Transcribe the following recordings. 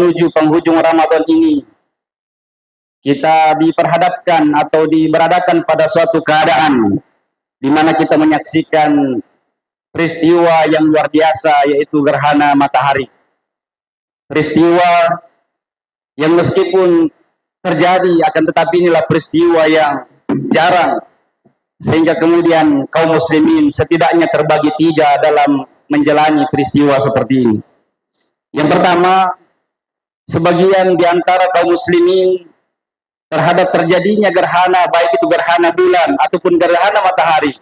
menuju penghujung Ramadan ini, kita diperhadapkan atau diberadakan pada suatu keadaan di mana kita menyaksikan peristiwa yang luar biasa, yaitu gerhana matahari. Peristiwa yang meskipun terjadi, akan tetapi inilah peristiwa yang jarang, sehingga kemudian kaum muslimin setidaknya terbagi tiga dalam menjalani peristiwa seperti ini. Yang pertama, sebagian di antara kaum muslimin terhadap terjadinya gerhana, baik itu gerhana bulan ataupun gerhana matahari,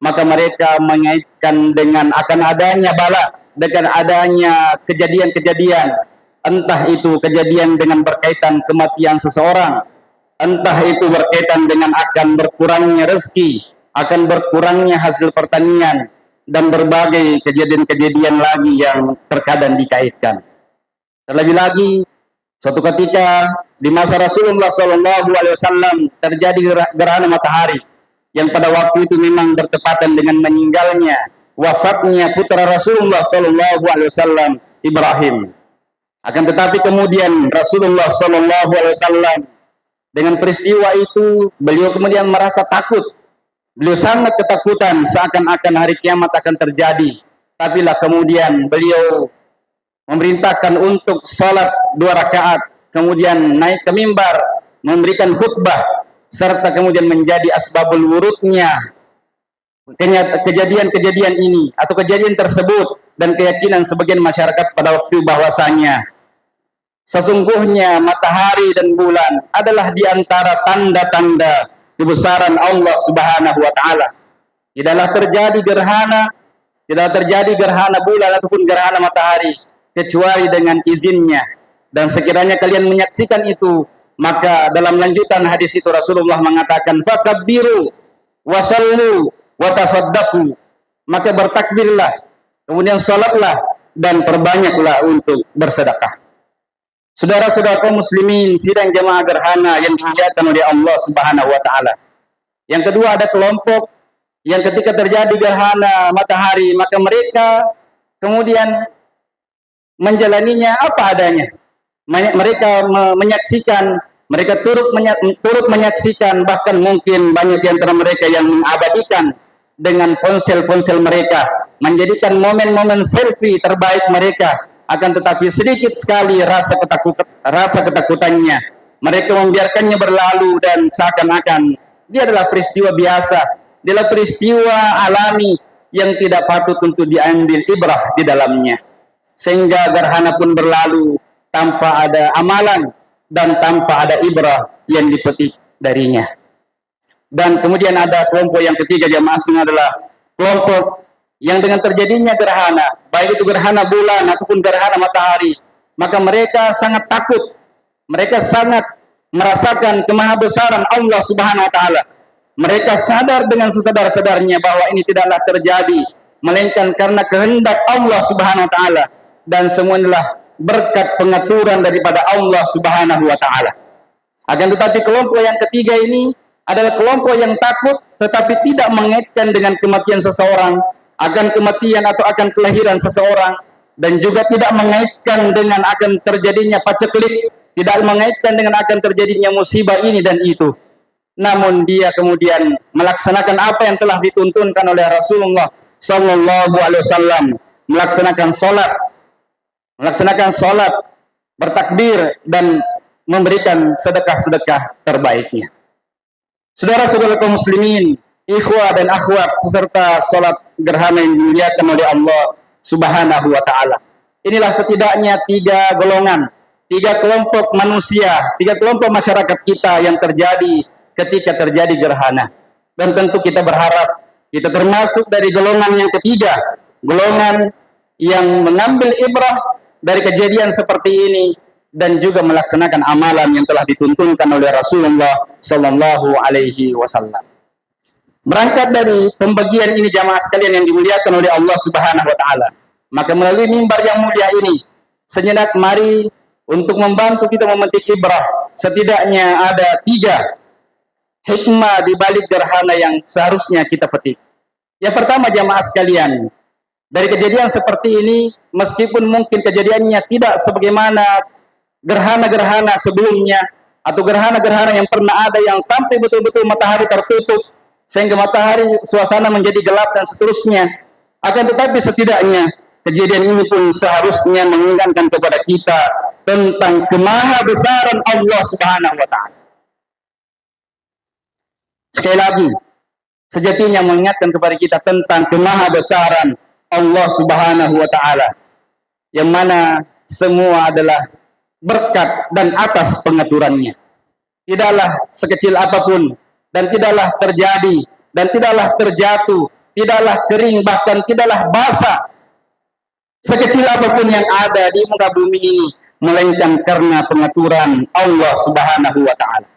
maka mereka mengaitkan dengan akan adanya bala, dengan adanya kejadian-kejadian, entah itu kejadian dengan berkaitan kematian seseorang, entah itu berkaitan dengan akan berkurangnya rezeki, akan berkurangnya hasil pertanian, dan berbagai kejadian-kejadian lagi yang terkadang dikaitkan. Terlebih lagi, suatu ketika di masa Rasulullah SAW terjadi gerhana matahari, yang pada waktu itu memang bertepatan dengan meninggalnya, wafatnya putra Rasulullah SAW, Ibrahim. Akan tetapi kemudian Rasulullah SAW dengan peristiwa itu, beliau kemudian merasa takut. Beliau sangat ketakutan seakan-akan hari kiamat akan terjadi. Tapi lah kemudian beliau memerintahkan untuk salat 2 rakaat, kemudian naik ke mimbar, memberikan khutbah, serta kemudian menjadi asbabul wurudnya kejadian-kejadian ini atau kejadian tersebut, dan keyakinan sebagian masyarakat pada waktu bahwasanya sesungguhnya matahari dan bulan adalah di antara tanda-tanda kebesaran Allah Subhanahu wa taala. Tidaklah terjadi gerhana bulan ataupun gerhana matahari kecuali dengan izinnya. Dan sekiranya kalian menyaksikan itu, maka dalam lanjutan hadis itu Rasulullah mengatakan fakabbiru wasallu watasaddaqu, maka bertakbirlah, kemudian salatlah dan perbanyaklah untuk bersedekah. Saudara-saudara kaum muslimin sidang jamaah gerhana yang dimuliakan oleh Allah Subhanahu wa taala. Yang kedua, ada kelompok yang ketika terjadi gerhana matahari, maka mereka kemudian menjalaninya apa adanya. Mereka menyaksikan, mereka turut menyaksikan, bahkan mungkin banyak di antara mereka yang mengabadikan dengan ponsel-ponsel mereka, menjadikan momen-momen selfie terbaik mereka. Akan tetapi sedikit sekali rasa ketakutannya. Mereka membiarkannya berlalu dan seakan-akan dia adalah peristiwa biasa, dia adalah peristiwa alami yang tidak patut untuk diambil ibrah di dalamnya. Sehingga gerhana pun berlalu tanpa ada amalan dan tanpa ada ibrah yang dipetik darinya. Dan kemudian ada kelompok yang ketiga jamaah sekalian, adalah kelompok yang dengan terjadinya gerhana, baik itu gerhana bulan ataupun gerhana matahari, maka mereka sangat takut. Mereka sangat merasakan kemahabesaran Allah Subhanahu wa taala. Mereka sadar dengan sesadar-sadarnya bahwa ini tidaklah terjadi melainkan karena kehendak Allah Subhanahu wa taala, dan semuanya berkat pengaturan daripada Allah Subhanahu wa taala. Akan tetapi kelompok yang ketiga ini adalah kelompok yang takut tetapi tidak mengaitkan dengan kematian seseorang, akan kematian atau akan kelahiran seseorang, dan juga tidak mengaitkan dengan akan terjadinya paceklik, tidak mengaitkan dengan akan terjadinya musibah ini dan itu. Namun dia kemudian melaksanakan apa yang telah dituntunkan oleh Rasulullah sallallahu alaihi wasallam, melaksanakan salat, bertakbir, dan memberikan sedekah-sedekah terbaiknya. Saudara-saudara kaum muslimin, ikhwah dan akhwat peserta salat gerhana yang dimuliakan oleh Allah Subhanahu wa taala. Inilah setidaknya 3 golongan, 3 kelompok manusia, 3 kelompok masyarakat kita yang terjadi ketika terjadi gerhana. Dan tentu kita berharap kita termasuk dari golongan yang ketiga, golongan yang mengambil ibrah dari kejadian seperti ini dan juga melaksanakan amalan yang telah dituntunkan oleh Rasulullah sallallahu alaihi wasallam. Berangkat dari pembagian ini jamaah sekalian yang dimuliakan oleh Allah Subhanahu wa taala, maka melalui mimbar yang mulia ini, sejenak mari untuk membantu kita memetik ibrah. Setidaknya ada 3 hikmah di balik gerhana yang seharusnya kita petik. Yang pertama jamaah sekalian, dari kejadian seperti ini, meskipun mungkin kejadiannya tidak sebagaimana gerhana-gerhana sebelumnya atau gerhana-gerhana yang pernah ada yang sampai betul-betul matahari tertutup sehingga matahari suasana menjadi gelap dan seterusnya. Akan tetapi setidaknya kejadian ini pun seharusnya mengingatkan kepada kita tentang kemahabesaran Allah Subhanahu wa taala. Sekali lagi, sejatinya mengingatkan kepada kita tentang kemahabesaran Allah Subhanahu wa taala, yang mana semua adalah berkat dan atas pengaturannya. Tidaklah sekecil apapun dan tidaklah terjadi dan tidaklah terjatuh, tidaklah kering, bahkan tidaklah basah sekecil apapun yang ada di muka bumi ini, melainkan karena pengaturan Allah Subhanahu wa taala.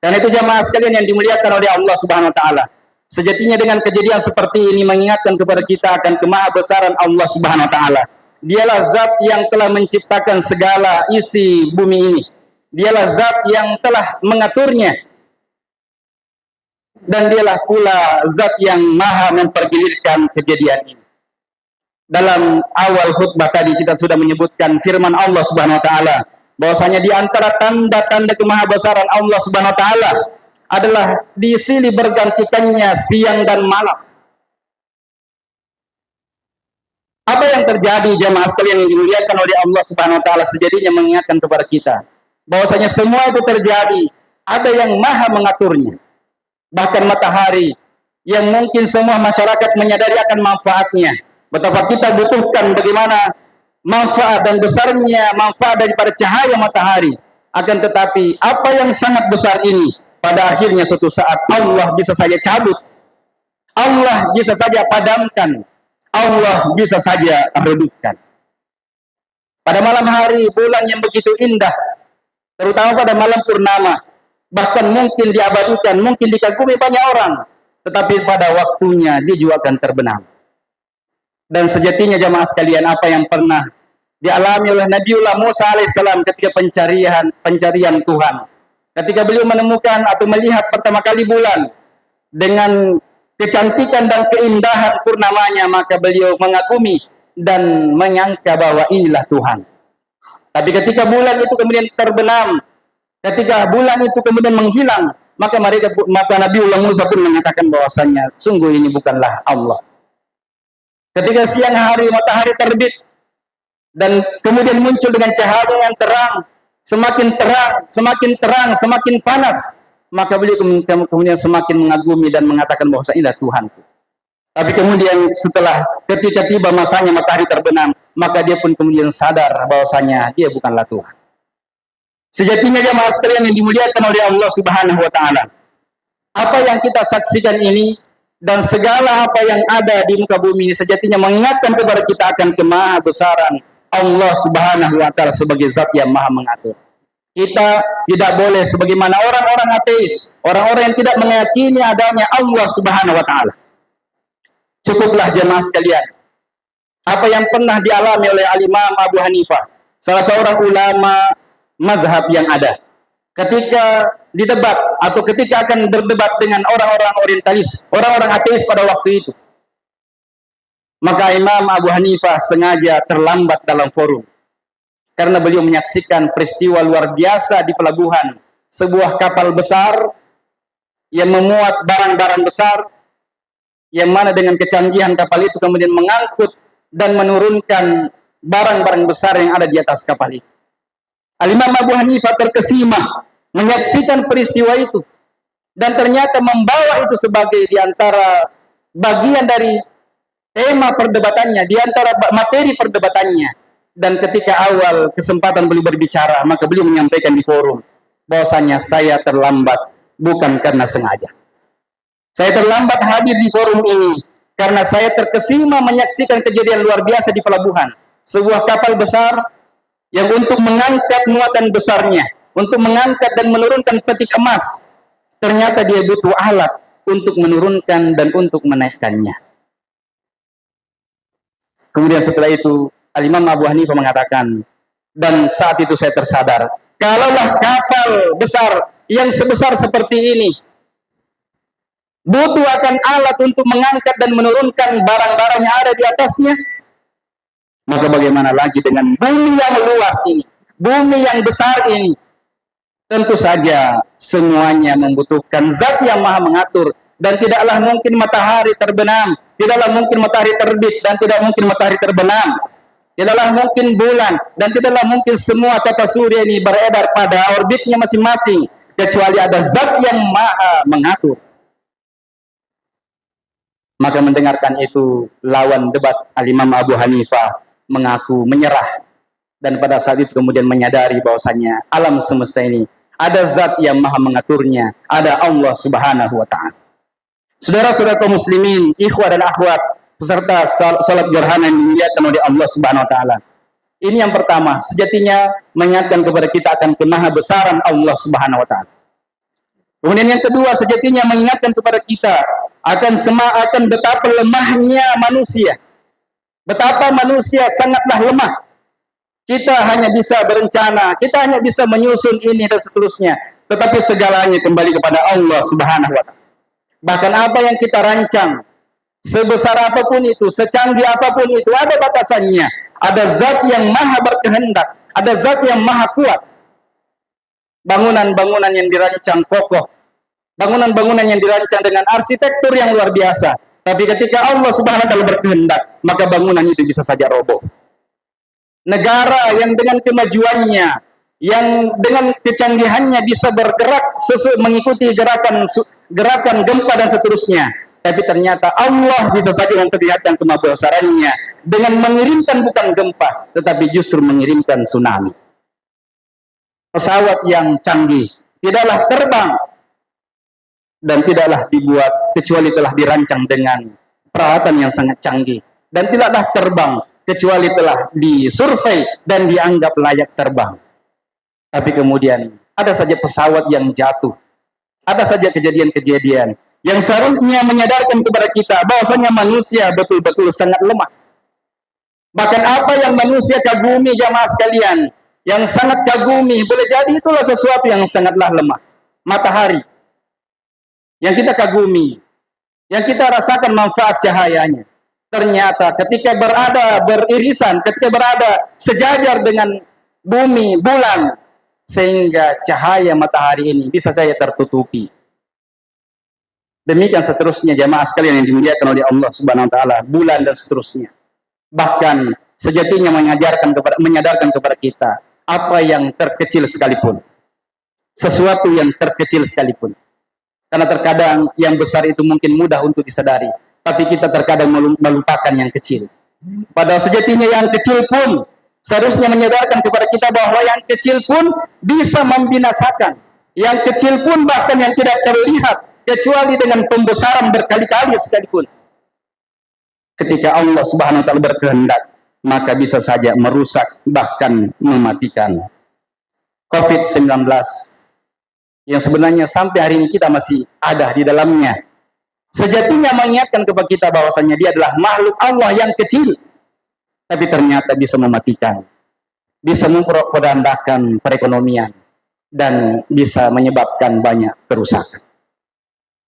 Karena itu jamaah sekalian yang dimuliakan oleh Allah Subhanahu wa taala, sejatinya dengan kejadian seperti ini mengingatkan kepada kita akan kemahabesaran Allah Subhanahu wa taala. Dialah zat yang telah menciptakan segala isi bumi ini. Dialah zat yang telah mengaturnya. Dan dialah pula zat yang maha mempergilirkan kejadian ini. Dalam awal khutbah tadi kita sudah menyebutkan firman Allah Subhanahu wa taala bahwasanya di antara tanda-tanda kemahabesaran Allah Subhanahu wa taala adalah di silih bergantikannya siang dan malam. Apa yang terjadi jamaah sekalian yang dimuliakan oleh Allah Subhanahu wa taala sejatinya mengingatkan kepada kita bahwasanya semua itu terjadi, ada yang maha mengaturnya. Bahkan matahari yang mungkin semua masyarakat menyadari akan manfaatnya, betapa kita butuhkan bagaimana manfaat dan besarnya manfaat daripada cahaya matahari. Akan tetapi apa yang sangat besar ini pada akhirnya suatu saat Allah bisa saja cabut, Allah bisa saja padamkan, Allah bisa saja redupkan. Pada malam hari bulan yang begitu indah, terutama pada malam purnama, bahkan mungkin diabadikan, mungkin dikagumi banyak orang, tetapi pada waktunya dia juga akan terbenam. Dan sejatinya jamaah sekalian, apa yang pernah dialami oleh Nabiullah Musa alaihissalam ketika pencarian Tuhan, ketika beliau menemukan atau melihat pertama kali bulan dengan kecantikan dan keindahan purnamanya, maka beliau mengagumi dan menyangka bahwa inilah Tuhan. Tapi ketika bulan itu kemudian terbenam, ketika bulan itu kemudian menghilang, maka Nabiullah Musa pun mengatakan bahwasanya sungguh ini bukanlah Allah. Ketika siang hari matahari terbit dan kemudian muncul dengan cahaya yang terang, semakin terang, semakin panas, maka beliau kemudian semakin mengagumi dan mengatakan bahwa inilah Tuhanku. Tapi kemudian setelah ketika tiba masanya matahari terbenam, maka dia pun kemudian sadar bahwasanya dia bukanlah Tuhan. Sejatinya jamaah sekalian yang dimuliakan oleh Allah Subhanahu wa taala, apa yang kita saksikan ini dan segala apa yang ada di muka bumi ini sejatinya mengingatkan kepada kita akan kemahabesaran Allah Subhanahu wa taala sebagai zat yang maha mengatur. Kita tidak boleh sebagaimana orang-orang ateis, orang-orang yang tidak meyakini adanya Allah Subhanahu wa taala. Cukuplah jemaah sekalian, apa yang pernah dialami oleh Al-Imam Abu Hanifah, salah seorang ulama mazhab yang ada, ketika didebat atau ketika akan berdebat dengan orang-orang orientalis, orang-orang ateis pada waktu itu, maka Imam Abu Hanifah sengaja terlambat dalam forum. Karena beliau menyaksikan peristiwa luar biasa di pelabuhan, sebuah kapal besar yang memuat barang-barang besar, yang mana dengan kecanggihan kapal itu kemudian mengangkut dan menurunkan barang-barang besar yang ada di atas kapal itu. Al-Imam Abu Hanifah terkesima menyaksikan peristiwa itu, dan ternyata membawa itu sebagai diantara bagian dari tema perdebatannya, diantara materi perdebatannya. Dan ketika awal kesempatan beliau berbicara, maka beliau menyampaikan di forum bahwasanya saya terlambat bukan karena sengaja. Saya terlambat hadir di forum ini karena saya terkesima menyaksikan kejadian luar biasa di pelabuhan. Sebuah kapal besar yang untuk mengangkat muatan besarnya, untuk mengangkat dan menurunkan peti emas, ternyata dia butuh alat untuk menurunkan dan untuk menaikkannya. Kemudian setelah itu Al-Imam Abu Hanifah mengatakan, dan saat itu saya tersadar, kalaulah kapal besar yang sebesar seperti ini butuh akan alat untuk mengangkat dan menurunkan barang-barang yang ada di atasnya, maka bagaimana lagi dengan bumi yang luas ini, bumi yang besar ini. Tentu saja semuanya membutuhkan zat yang maha mengatur, dan tidaklah mungkin matahari terbenam, tidaklah mungkin matahari terbit, dan tidak mungkin matahari terbenam, tidaklah mungkin bulan, dan tidaklah mungkin semua tata surya ini beredar pada orbitnya masing-masing, kecuali ada zat yang maha mengatur. Maka mendengarkan itu, lawan debat Al-Imam Abu Hanifah mengaku menyerah, dan pada saat itu kemudian menyadari bahwasanya alam semesta ini ada zat yang maha mengaturnya, ada Allah Subhanahu wa ta'ala. Saudara-saudara kaum muslimin, ikhwah dan akhwat, peserta salat gerhana yang dimuliakan oleh Allah Subhanahu wa ta'ala. Ini yang pertama, sejatinya mengingatkan kepada kita akan kemaha besaran Allah Subhanahu wa ta'ala. Kemudian yang kedua, sejatinya mengingatkan kepada kita akan betapa lemahnya manusia. Betapa manusia sangatlah lemah. Kita hanya bisa berencana, kita hanya bisa menyusun ini dan seterusnya, tetapi segalanya kembali kepada Allah Subhanahu wa ta'ala. Bahkan apa yang kita rancang, sebesar apapun itu, secanggih apapun itu, ada batasannya. Ada zat yang maha berkehendak, ada zat yang maha kuat. Bangunan-bangunan yang dirancang kokoh, bangunan-bangunan yang dirancang dengan arsitektur yang luar biasa, tapi ketika Allah Subhanahu wa ta'ala berkehendak, maka bangunan itu bisa saja roboh. Negara yang dengan kemajuannya, yang dengan kecanggihannya bisa bergerak sesuai mengikuti gerakan gempa dan seterusnya, tapi ternyata Allah bisa saja memperlihatkan kemahabesarannya dengan mengirimkan bukan gempa, tetapi justru mengirimkan tsunami. Pesawat yang canggih tidaklah terbang dan tidaklah dibuat kecuali telah dirancang dengan peralatan yang sangat canggih, dan tidaklah terbang kecuali telah disurvei dan dianggap layak terbang. Tapi kemudian ada saja pesawat yang jatuh, ada saja kejadian-kejadian yang seharusnya menyadarkan kepada kita bahwasanya manusia betul-betul sangat lemah. Bahkan apa yang manusia kagumi, jamaah sekalian, yang sangat kagumi, boleh jadi itulah sesuatu yang sangatlah lemah. Matahari yang kita kagumi, yang kita rasakan manfaat cahayanya, ternyata ketika beririsan, ketika berada sejajar dengan bumi, bulan, sehingga cahaya matahari ini bisa saja tertutupi. Demikian seterusnya jamaah sekalian yang dimuliakan oleh Allah Subhanahu wa ta'ala, bulan dan seterusnya. Bahkan sejatinya menyadarkan kepada kita apa yang terkecil sekalipun, sesuatu yang terkecil sekalipun. Karena terkadang yang besar itu mungkin mudah untuk disadari, tapi kita terkadang melupakan yang kecil. Padahal sejatinya yang kecil pun seharusnya menyadarkan kepada kita bahwa yang kecil pun bisa membinasakan. Yang kecil pun bahkan yang tidak terlihat, kecuali dengan pembesaran berkali-kali sekalipun. Ketika Allah Subhanahu wa ta'ala berkehendak, maka bisa saja merusak, bahkan mematikan. COVID-19 yang sebenarnya sampai hari ini kita masih ada di dalamnya, sejatinya mengingatkan kepada kita bahwasanya dia adalah makhluk Allah yang kecil, tapi ternyata bisa mematikan, bisa memporak-porandakan perekonomian, dan bisa menyebabkan banyak kerusakan.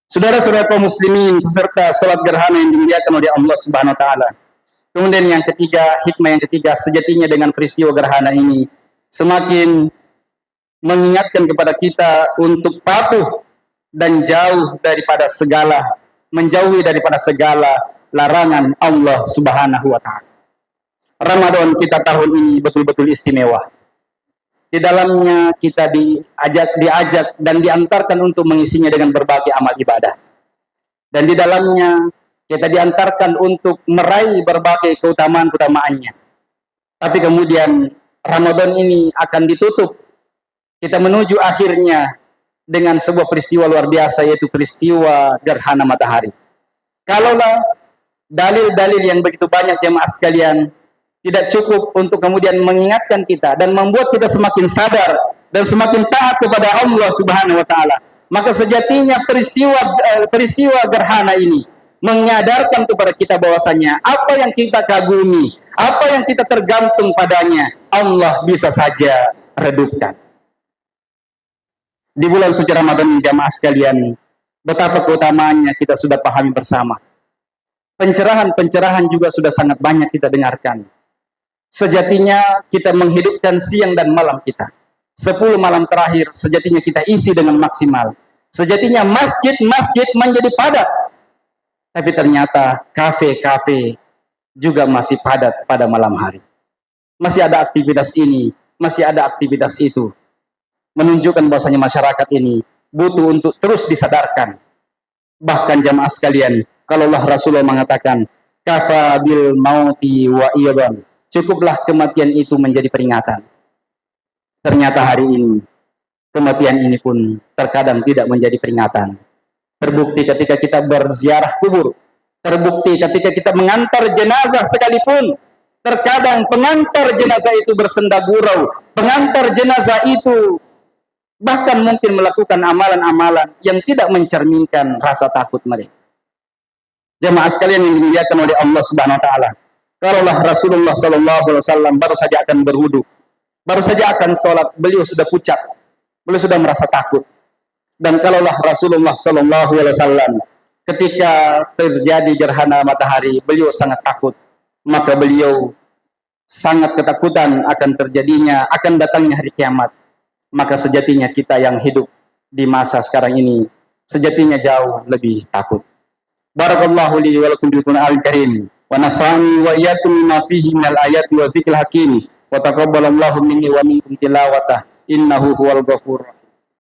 Saudara-saudara kaum muslimin, peserta salat gerhana yang dimuliakan oleh Allah Subhanahu wa ta'ala. Kemudian yang ketiga, hikmah yang ketiga, sejatinya dengan peristiwa gerhana ini semakin mengingatkan kepada kita untuk patuh dan menjauhi daripada segala larangan Allah Subhanahu wa ta'ala. Ramadan kita tahun ini betul-betul istimewa. Di dalamnya kita diajak dan diantarkan untuk mengisinya dengan berbagai amal ibadah. Dan di dalamnya kita diantarkan untuk meraih berbagai keutamaan-keutamaannya. Tapi kemudian Ramadan ini akan ditutup. Kita menuju akhirnya dengan sebuah peristiwa luar biasa, yaitu peristiwa gerhana matahari. Kalaulah dalil-dalil yang begitu banyak jemaah sekalian tidak cukup untuk kemudian mengingatkan kita dan membuat kita semakin sadar dan semakin taat kepada Allah Subhanahu wa ta'ala, maka sejatinya peristiwa gerhana ini menyadarkan kepada kita bahwasanya apa yang kita kagumi, apa yang kita tergantung padanya, Allah bisa saja redupkan. Di bulan suci Ramadan jamaah sekalian, betapa keutamaannya kita sudah pahami bersama. Pencerahan-pencerahan juga sudah sangat banyak kita dengarkan. Sejatinya kita menghidupkan siang dan malam kita. 10 malam terakhir sejatinya kita isi dengan maksimal. Sejatinya masjid-masjid menjadi padat. Tapi ternyata kafe-kafe juga masih padat pada malam hari. Masih ada aktivitas ini, masih ada aktivitas itu. Menunjukkan bahwasanya masyarakat ini butuh untuk terus disadarkan. Bahkan jamaah sekalian, kalau Allah Rasulullah mengatakan, kafa bil mauti wa iyaban, cukuplah kematian itu menjadi peringatan. Ternyata hari ini, kematian ini pun terkadang tidak menjadi peringatan. Terbukti ketika kita berziarah kubur, terbukti ketika kita mengantar jenazah sekalipun, terkadang pengantar jenazah itu bersenda gurau, pengantar jenazah itu bahkan mungkin melakukan amalan-amalan yang tidak mencerminkan rasa takut mereka. Jemaah sekalian yang dimuliakan oleh Allah Subhanahu wa taala. Kalaulah Rasulullah sallallahu alaihi wasallam baru saja akan berwudu, baru saja akan sholat, beliau sudah pucat, beliau sudah merasa takut. Dan kalaulah Rasulullah sallallahu alaihi wasallam ketika terjadi gerhana matahari, beliau sangat takut, maka beliau sangat ketakutan akan terjadinya, akan datangnya hari kiamat. Maka sejatinya kita yang hidup di masa sekarang ini sejatinya jauh lebih takut. Barakallahu li wa lakum bil Qur'anil Karim wa nafa'ani wa iyyakum bima fihi minal ayati wa zikril hakim wa taqabbalallahu minni wa minkum tilawatah innahu huwal ghafur